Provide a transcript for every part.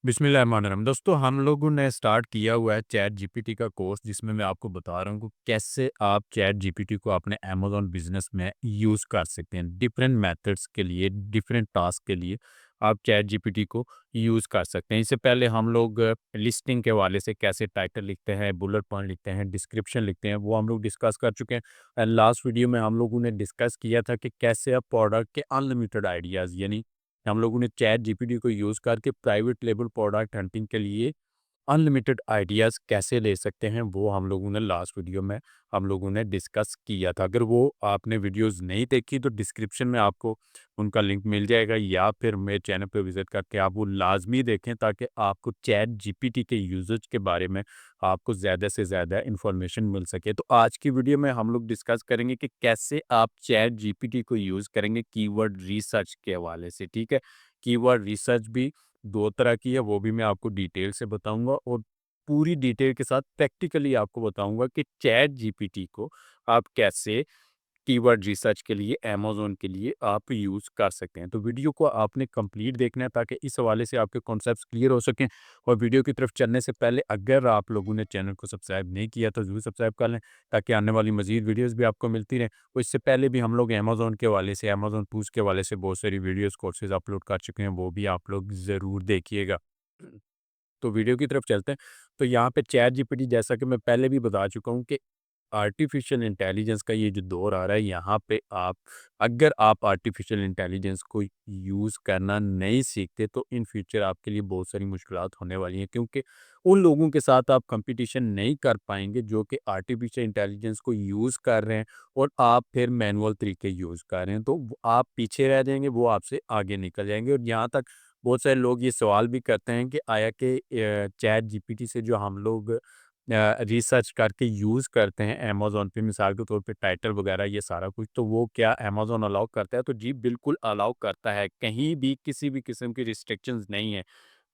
बिस्मिल्लाहिर्रहमानिर्रहीम। दोस्तों हम लोगों ने स्टार्ट किया हुआ है चैट जीपीटी का कोर्स जिसमें मैं आपको बता रहा हूँ कि कैसे आप चैट जीपीटी को अपने अमेज़न बिज़नेस में यूज़ कर सकते हैं। डिफरेंट मेथड्स के लिए, डिफरेंट टास्क के लिए आप चैट जीपीटी को यूज़ कर सकते हैं। इससे पहले हम लोग लिस्टिंग के हवाले से कैसे टाइटल लिखते हैं, बुलेट पॉइंट लिखते हैं, डिस्क्रिप्शन लिखते हैं, वो हम लोग डिस्कस कर चुके हैं। लास्ट वीडियो में हम लोगों ने डिस्कस किया था कि कैसे आप प्रोडक्ट के अनलिमिटेड आइडियाज़ यानी हम लोगों ने चैट जीपीटी को यूज़ करके प्राइवेट लेबल प्रोडक्ट हंटिंग के लिए अनलिमिटेड आइडियाज़ कैसे ले सकते हैं, वो हम लोगों ने लास्ट वीडियो में हम लोगों ने डिस्कस किया था। अगर वो आपने वीडियोज़ नहीं देखी तो डिस्क्रिप्शन में आपको उनका लिंक मिल जाएगा या फिर मेरे चैनल पे विज़िट करके आप वो लाज़मी देखें ताकि आपको चैट जीपीटी के यूज़ेज के बारे में आपको ज़्यादा से ज़्यादा इन्फॉर्मेशन मिल सके। तो आज की वीडियो में हम लोग डिस्कस करेंगे कि कैसे आप चैट जीपीटी को यूज़ करेंगे कीवर्ड रिसर्च के हवाले से, ठीक है? कीवर्ड रिसर्च भी 2 तरह की है, वो भी मैं आपको डिटेल से बताऊँगा और पूरी डिटेल के साथ प्रैक्टिकली आपको बताऊँगा कि चैट जीपीटी को आप कैसे कीवर्ड रिसर्च के लिए अमेज़न के लिए आप यूज़ कर सकते हैं। तो वीडियो को आपने कंप्लीट देखना है ताकि इस हवाले से आपके कॉन्सेप्ट्स क्लियर हो सकें और वीडियो की तरफ चलने से पहले अगर आप लोगों ने चैनल को सब्सक्राइब नहीं किया तो ज़रूर सब्सक्राइब कर लें ताकि आने वाली मज़ीद वीडियोज़ भी आपको मिलती रहें। और इससे पहले भी हम लोग अमेज़न के हवाले से, अमेज़न टूल्स के हवाले से बहुत सारी वीडियोज़, कोर्सेज़ अपलोड कर चुके हैं, वो भी आप लोग ज़रूर देखिएगा। तो वीडियो की तरफ चलते हैं। तो यहाँ पे चैट जीपीटी जैसा कि मैं पहले भी बता चुका हूँ कि आर्टिफिशियल इंटेलिजेंस का ये जो दौर आ रहा है यहाँ पे आप अगर आप आर्टिफिशियल इंटेलिजेंस को यूज़ करना नहीं सीखते तो इन फ्यूचर आपके लिए बहुत सारी मुश्किलात होने वाली हैं क्योंकि उन लोगों के साथ आप कंपटीशन नहीं कर पाएंगे जो कि आर्टिफिशियल इंटेलिजेंस को यूज़ कर रहे हैं और आप फिर मैनुअल तरीके यूज़ कर रहे हैं तो आप पीछे रह जाएंगे, वो आपसे आगे निकल जाएंगे। और यहाँ तक बहुत सारे लोग ये सवाल भी करते हैं कि आया कि चैट जीपीटी से जो हम लोग रिसर्च करके यूज़ करते हैं अमेज़न पे, मिसाल के तौर पे टाइटल वगैरह ये सारा कुछ, तो वो क्या अमेज़न अलाउ करता है? तो जी बिल्कुल अलाउ करता है। कहीं भी किसी भी किस्म की रिस्ट्रिक्शंस नहीं है।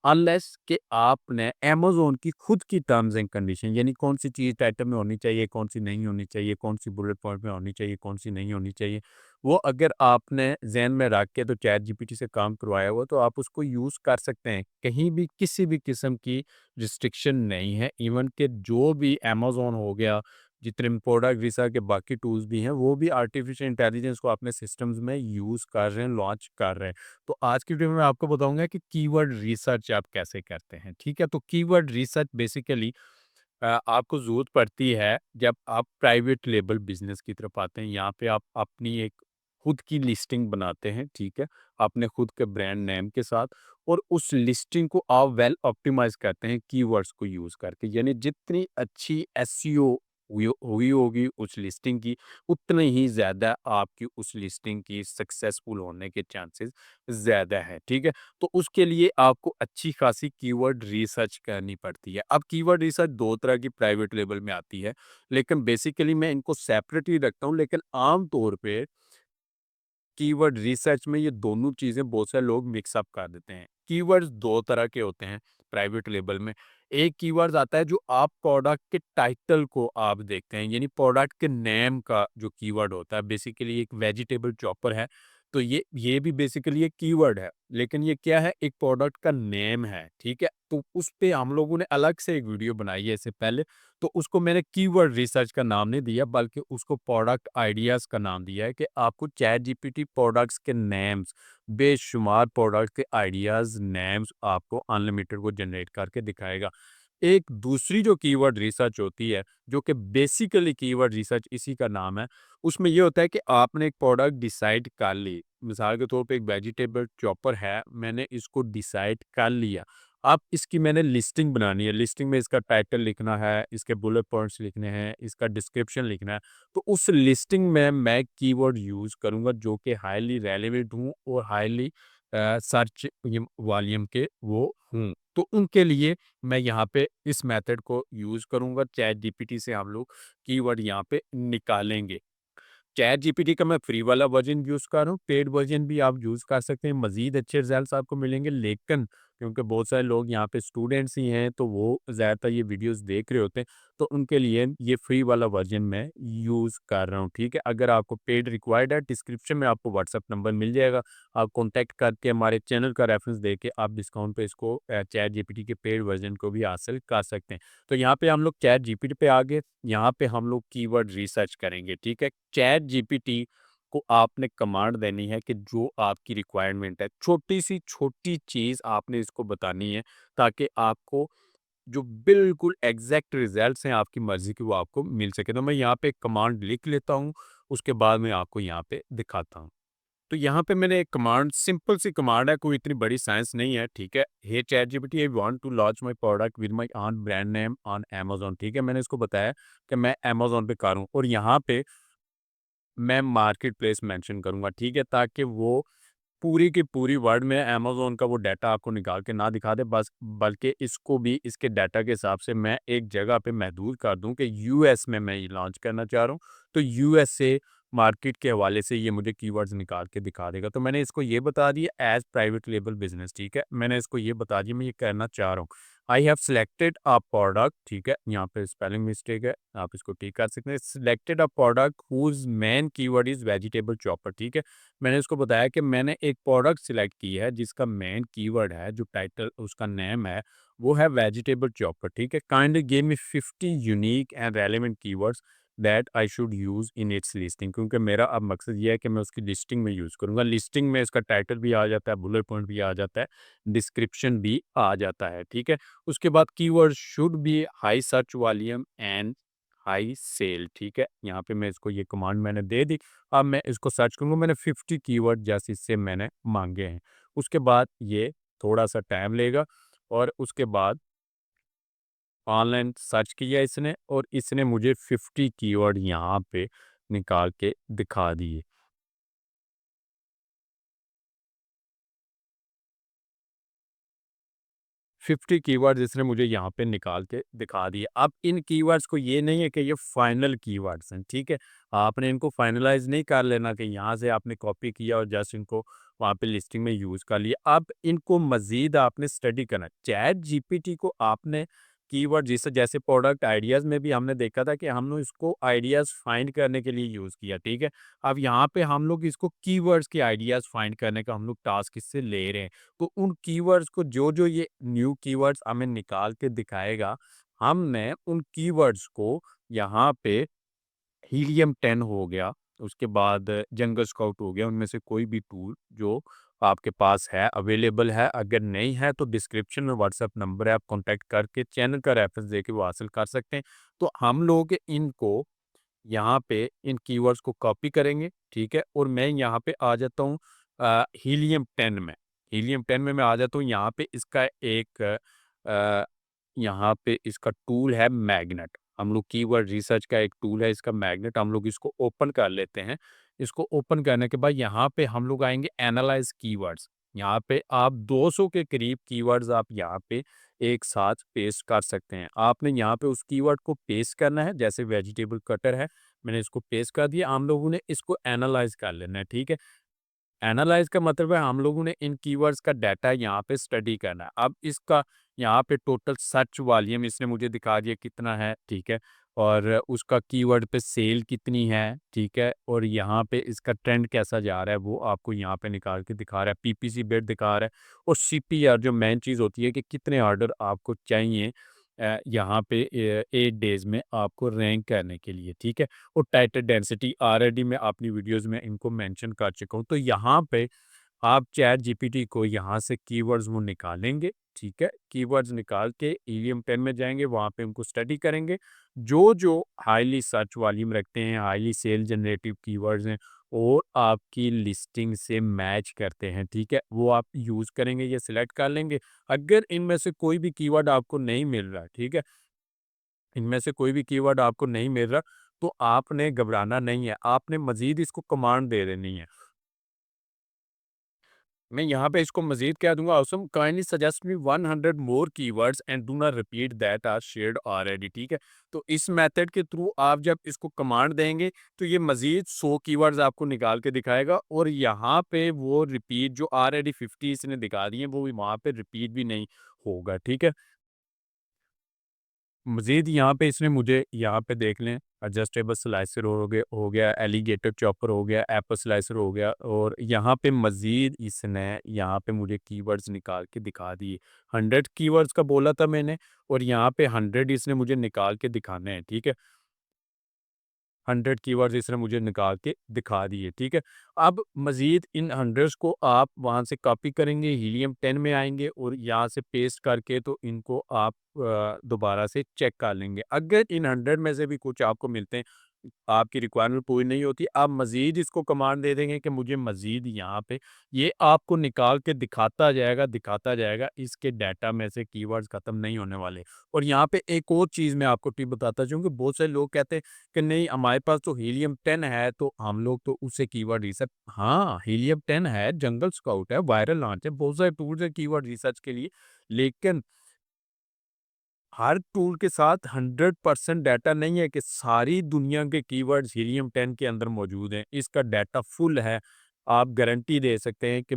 अनलेस कि आपने अमेज़न की खुद की टर्म्स एंड कंडीशन यानी कौन-सी चीज़ टाइटल में होनी चाहिए, कौन-सी नहीं होनी चाहिए, कौन-सी बुलेट पॉइंट में होनी चाहिए, कौन-सी नहीं होनी चाहिए। वो अगर आपने ज़हन में रख के तो चैट जीपीटी से काम करवाया हुआ तो आप उसको यूज़ कर सकते हैं। कहीं भी किसी भी किस्म की रिस्ट्रिक्शन नहीं है। इवन कि जो भी अमेज़न हो गया, जितने भी प्रोडक्ट रिसर्च के बाकी टूल्स भी हैं, वो भी आर्टिफिशियल इंटेलिजेंस को अपने सिस्टम्स में यूज़ कर रहे हैं, लॉन्च कर रहे हैं। तो आज की वीडियो में मैं आपको बताऊंगा कि कीवर्ड रिसर्च आप कैसे करते हैं, ठीक है? तो कीवर्ड रिसर्च बेसिकली आपको ज़रूरत पड़ती है जब आप प्राइवेट लेबल बिजनेस की तरफ आते हैं। यहाँ पे आप अपनी एक खुद की लिस्टिंग बनाते हैं, ठीक है? अपने खुद के ब्रांड नेम के साथ और उस लिस्टिंग को आप वेल ऑप्टिमाइज करते हैं कीवर्ड्स को यूज़ करके। यानी जितनी अच्छी एसईओ हुई होगी उस लिस्टिंग की, उतनी ही ज़्यादा आपकी उस लिस्टिंग की सक्सेसफुल होने के चांसेस ज़्यादा है, ठीक है? तो उसके लिए आपको अच्छी खासी कीवर्ड रिसर्च करनी पड़ती है। अब कीवर्ड रिसर्च 2 तरह की प्राइवेट लेवल में आती है, लेकिन बेसिकली मैं इनको सेपरेट ही रखता हूँ, लेकिन आम तौर पे कीवर्ड रिसर्च में ये दोनों चीज़ें बहुत सारे लोग मिक्स अप कर देते हैं। कीवर्ड्स 2 तरह के होते हैं प्राइवेट लेबल में। एक कीवर्ड्स आता है जो आप प्रोडक्ट के टाइटल को आप देखते हैं, यानी प्रोडक्ट के नेम का जो कीवर्ड होता है। बेसिकली एक वेजिटेबल चॉपर है, तो ये भी बेसिकली एक कीवर्ड है, लेकिन ये क्या है? एक प्रोडक्ट का नेम है, ठीक है? तो उस पे हम लोगों ने अलग से एक वीडियो बनाई है इससे पहले, तो उसको मैंने कीवर्ड रिसर्च का नाम नहीं दिया बल्कि उसको प्रोडक्ट आइडियाज़ का नाम दिया है कि आपको चैट जीपीटी प्रोडक्ट्स के नेम्स, बेशुमार प्रोडक्ट के आइडियाज़, नेम्स आपको अनलिमिटेड वो जनरेट करके दिखाएगा। एक दूसरी जो कीवर्ड रिसर्च होती है, जो कि बेसिकली कीवर्ड रिसर्च इसी का नाम है, उसमें ये होता है कि आपने एक प्रोडक्ट डिसाइड कर ली। मिसाल के तौर पे एक वेजिटेबल चॉपर है, मैंने इसको डिसाइड कर लिया। अब इसकी मैंने लिस्टिंग बनानी है, लिस्टिंग में इसका टाइटल लिखना है, इसके बुलेट पॉइंट्स लिखने हैं, इसका डिस्क्रिप्शन लिखना है। तो उस लिस्टिंग में मैं कीवर्ड यूज़ करूँगा जो कि हाईली रेलेवेंट हों और हाईली सर्च वॉल्यूम के वो हों। तो उनके लिए मैं यहाँ पे इस मेथड को यूज़ करूँगा। चैट जीपीटी से हम लोग कीवर्ड यहाँ पे निकालेंगे। चैट जीपीटी का मैं फ्री वाला वर्ज़न यूज़ कर रहा हूँ, पेड वर्ज़न भी आप यूज़ कर सकते हैं, मज़ीद अच्छे रिज़ल्ट्स आपको मिलेंगे। लेकिन क्योंकि बहुत सारे लोग यहाँ पे स्टूडेंट्स ही हैं, तो वो ज़्यादातर ये वीडियोज़ देख रहे होते हैं, तो उनके लिए ये फ्री वाला वर्ज़न मैं यूज़ कर रहा हूँ, ठीक है? अगर आपको पेड रिक्वायर्ड है, डिस्क्रिप्शन में आपको व्हाट्सएप नंबर मिल जाएगा, आप कॉन्टैक्ट करके हमारे चैनल का रेफ़रेंस देके आप डिस्काउंट पे इसको चैट जीपीटी के पेड वर्ज़न को भी हासिल कर सकते हैं। तो यहाँ पे हम लोग चैट जीपीटी पे आ गए, यहाँ पे हम लोग कीवर्ड रिसर्च करेंगे, ठीक है? चैट जीपीटी को आपने कमांड देनी है कि जो आपकी रिक्वायरमेंट है, छोटी सी छोटी चीज़ आपने इसको बतानी है, ताकि आपको जो बिल्कुल एग्ज़ैक्ट रिज़ल्ट्स हैं आपकी मर्ज़ी के, वो आपको मिल सके। तो मैं यहाँ पे एक कमांड लिख लेता हूँ, उसके बाद मैं आपको यहाँ पे दिखाता हूँ। तो यहाँ पे मैंने एक कमांड, सिंपल सी कमांड है, कोई इतनी बड़ी साइंस नहीं है, ठीक है? Hey chat GPT, I want to launch my product with my own brand name on Amazon, ठीक है? मैंने इसको बताया कि मैं अमेज़न पे कर रहा हूँ और यहाँ पे मैं मार्केट प्लेस मेंशन करूँगा, ठीक है? ताकि वो पूरी की पूरी वर्ल्ड में अमेज़न का वो डाटा आपको निकाल के ना दिखा दे, बस बल्कि इसको भी इसके डाटा के हिसाब से मैं एक जगह पे महदूद कर दूं कि यूएस में मैं ये लॉन्च करना चाह रहा हूं, तो यूएस से मार्केट के हवाले से ये मुझे कीवर्ड्स निकाल के दिखा देगा। तो मैंने इसको ये बता दिया एज प्राइवेट लेबल बिजनेस, ठीक है? मैंने इसको ये बता दिया मैं ये करना चाह रहा हूँ। I have selected a product, ठीक है? यहाँ पे स्पेलिंग मिस्टेक है, आप इसको ठीक कर सकते हैं। Selected a product whose main keyword is vegetable chopper, ठीक है? मैंने उसको बताया कि मैंने एक प्रोडक्ट सिलेक्ट की है जिसका मेन कीवर्ड है, जो टाइटल उसका नेम है, वो है वेजिटेबल चॉपर, ठीक है? Kindly give me 50 unique and relevant keywords that I should use in its listing, क्योंकि मेरा अब मकसद ये है कि मैं उसकी लिस्टिंग में यूज़ करूँगा। लिस्टिंग में इसका टाइटल भी आ जाता है, बुलेट पॉइंट भी आ जाता है, डिस्क्रिप्शन भी आ जाता है, ठीक है? उसके बाद keyword should be high search volume and high sale, ठीक है? यहाँ पे मैं इसको ये कमांड मैंने दे दी। अब मैं इसको सर्च करूँगा, मैंने 50 कीवर्ड जैसे इससे मैंने माँगे हैं। उसके बाद ये थोड़ा-सा टाइम लेगा और उसके बाद ऑनलाइन सर्च किया इसने और इसने मुझे 50 कीवर्ड यहाँ पे निकाल के दिखा दिए। 50 कीवर्ड्स इसने मुझे यहाँ पे निकाल के दिखा दिए। अब इन कीवर्ड्स को ये नहीं है कि ये फाइनल कीवर्ड्स हैं, ठीक है? आपने इनको फाइनलाइज़ नहीं कर लेना कि यहाँ से आपने कॉपी किया और जस्ट इनको वहाँ पे लिस्टिंग में यूज़ कर लिया। अब इनको मज़ीद आपने स्टडी करना है। चैट जीपीटी को आपने कीवर्ड जिसे जैसे प्रोडक्ट आइडियाज़ में भी हमने देखा था कि हमने इसको आइडियाज़ फाइंड करने के लिए यूज़ किया, ठीक है? अब यहाँ पे हम लोग इसको कीवर्ड्स के आइडियाज़ फाइंड करने का हम लोग टास्क इससे ले रहे हैं। तो उन कीवर्ड्स को जो-जो ये न्यू कीवर्ड्स हमें निकाल के दिखाएगा, हमने उन कीवर्ड्स को यहाँ पे हीलियम 10 हो गया, उसके बाद जंगल स्काउट हो गया, उनमें से कोई भी टूल जो आपके पास है, अवेलेबल है, अगर नहीं है तो डिस्क्रिप्शन में व्हाट्सएप नंबर है, आप कॉन्टैक्ट करके चैनल का रेफरेंस देके वो हासिल कर सकते हैं। तो हम लोग इनको यहाँ पे इन कीवर्ड्स को कॉपी करेंगे, ठीक है? और मैं यहाँ पे आ जाता हूँ हीलियम 10 में। हीलियम 10 में मैं आ जाता हूँ, यहाँ पे इसका एक यहाँ पे इसका टूल है मैग्नेट। हम लोग कीवर्ड रिसर्च का एक टूल है इसका मैग्नेट, हम लोग इसको ओपन कर लेते हैं। इसको ओपन करने के बाद यहाँ पे हम लोग आएँगे एनालाइज़ कीवर्ड्स। यहाँ पे आप 200 के करीब कीवर्ड्स आप यहाँ पे एक साथ पेस्ट कर सकते हैं। आपने यहाँ पे उस कीवर्ड को पेस्ट करना है, जैसे वेजिटेबल कटर है, मैंने इसको पेस्ट कर दिया, हम लोगों ने इसको एनालाइज़ कर लेना है, ठीक है? एनालाइज़ का मतलब है हम लोगों ने इन कीवर्ड्स का डाटा यहाँ पे स्टडी करना है। अब इसका यहाँ पे टोटल सर्च वॉल्यूम इसने मुझे दिखा दिया कितना है, ठीक है? और उसका कीवर्ड पे सेल कितनी है, ठीक है? और यहाँ पे इसका ट्रेंड कैसा जा रहा है, वो आपको यहाँ पे निकाल के दिखा रहा है। पीपीसी बेट दिखा रहा है और सीपीआर जो मेन चीज़ होती है कि कितने ऑर्डर आपको चाहिए यहाँ पे 8 डेज़ में आपको रैंक करने के लिए, ठीक है? और टाइटल डेंसिटी ऑलरेडी मैं अपनी वीडियोज़ में इनको मेंशन कर चुका हूँ। तो यहाँ पे आप चैट जीपीटी को यहाँ से कीवर्ड्स वो निकालेंगे, ठीक है? कीवर्ड्स निकाल के ईवीएम 10 में जाएँगे, वहाँ पे उनको स्टडी करेंगे। जो-जो हाईली सर्च वॉल्यूम रखते हैं, हाईली सेल जनरेटिव कीवर्ड्स हैं और आपकी लिस्टिंग से मैच करते हैं, ठीक है? वो आप यूज़ करेंगे, ये सिलेक्ट कर लेंगे। अगर इनमें से कोई भी कीवर्ड आपको नहीं मिल रहा, ठीक है? इनमें से कोई भी कीवर्ड आपको नहीं मिल रहा, तो आपने घबराना नहीं है, आपने मज़ीद इसको कमांड दे देनी है। मैं यहाँ पे इसको मज़ीद कह दूँगा awesome kindly suggest me 100 more keywords and do not repeat that are shared already, ठीक है? तो इस मेथड के थ्रू आप जब इसको कमांड देंगे तो ये मज़ीद 100 कीवर्ड्स आपको निकाल के दिखाएगा और यहाँ पे वो रिपीट जो ऑलरेडी 50 इसने दिखा दिए वो भी वहाँ पे रिपीट भी नहीं होगा, ठीक है? मज़ीद यहाँ पे इसने मुझे यहाँ पे देख लें एडजस्टेबल स्लाइसर हो गया, एलिगेटर चॉपर हो गया, एप्पल स्लाइसर हो गया और यहाँ पे मज़ीद इसने यहाँ पे मुझे कीवर्ड्स निकाल के दिखा दिए। 100 कीवर्ड्स का बोला था मैंने और यहाँ पे 100 इसने मुझे निकाल के दिखाने हैं, ठीक है? 100 कीवर्ड्स इसने मुझे निकाल के दिखा दिए, ठीक है? अब मज़ीद इन हंड्रेड्स को आप वहाँ से कॉपी करेंगे, हीलियम 10 में आएँगे और यहाँ से पेस्ट करके तो इनको आप दोबारा से चेक कर लेंगे। अगर इन 100 में से भी कुछ आपको मिलते हैं, आपकी रिक्वायरमेंट पूरी नहीं होती, आप मज़ीद इसको कमांड दे देंगे कि मुझे मज़ीद यहाँ पे ये आपको निकाल के दिखाता जाएगा, इसके डाटा में से कीवर्ड्स खत्म नहीं होने वाले। और यहाँ पे एक और चीज़ मैं आपको टिप बताता चलूँ कि बहुत सारे लोग कहते हैं कि नहीं हमारे पास तो हीलियम 10 है तो हम लोग तो उससे कीवर्ड रिसर्च हाँ, हीलियम 10 है, जंगल स्काउट है, वायरल लॉन्च है, बहुत सारे टूल्स हैं कीवर्ड रिसर्च के लिए। लेकिन हर टूल के साथ 100% डाटा नहीं है कि सारी दुनिया के कीवर्ड्स हीलियम 10 के अंदर मौजूद हैं। इसका डाटा फुल है। आप गारंटी दे सकते हैं कि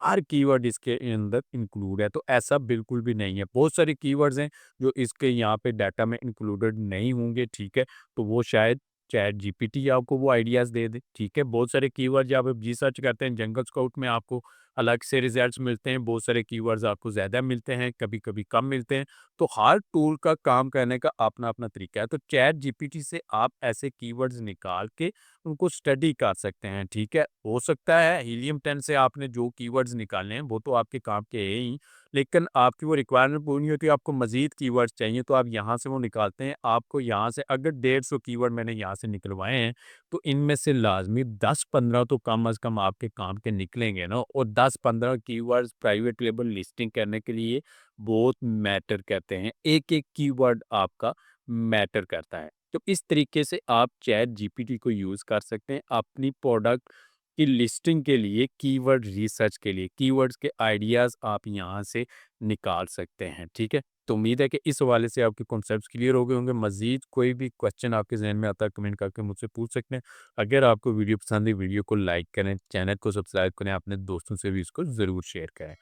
हर कीवर्ड इसके अंदर इंक्लूड है, तो ऐसा बिल्कुल भी नहीं है। बहुत सारे कीवर्ड्स हैं जो इसके यहाँ पे डाटा में इंक्लूडेड नहीं होंगे, ठीक है? तो वो शायद चैट जीपीटी आपको वो आइडियाज़ दे दे, ठीक है? बहुत सारे कीवर्ड जब आप रिसर्च करते हैं जंगल स्काउट में आपको अलग से रिजल्ट्स मिलते हैं, बहुत सारे कीवर्ड्स आपको ज़्यादा मिलते हैं, कभी-कभी कम मिलते हैं। तो हर टूल का काम करने का अपना-अपना तरीका है। तो चैट जीपीटी से आप ऐसे कीवर्ड्स निकाल के उनको स्टडी कर सकते हैं, ठीक है? हो सकता है हीलियम 10 से आपने जो कीवर्ड्स निकाले हैं, वो तो आपके काम के हैं ही, लेकिन आपकी वो रिक्वायरमेंट पूरी नहीं होती, आपको मज़ीद कीवर्ड्स चाहिए, तो आप यहाँ से वो निकालते हैं। आपको यहाँ से अगर 150 कीवर्ड मैंने यहाँ से निकलवाए हैं, तो इनमें से लाज़मी 10-15 तो कम अज़ कम आपके काम के निकलेंगे ना और 10-15 कीवर्ड्स प्राइवेट लेबल लिस्टिंग करने के लिए बहुत मैटर करते हैं। एक-एक कीवर्ड आपका मैटर करता है। तो इस तरीके से आप चैट जीपीटी को यूज़ कर सकते हैं अपनी प्रोडक्ट की लिस्टिंग के लिए, कीवर्ड रिसर्च के लिए, कीवर्ड्स के आइडियाज़ आप यहाँ से निकाल सकते हैं, ठीक है? तो उम्मीद है कि इस हवाले से आपके कॉन्सेप्ट्स क्लियर हो गए होंगे। मज़ीद कोई भी क्वेश्चन आपके ज़हन में आता है कमेंट करके मुझसे पूछ सकते हैं। अगर आपको वीडियो पसंद है, वीडियो को लाइक करें, चैनल को सब्सक्राइब करें, अपने दोस्तों से भी इसको ज़रूर शेयर करें।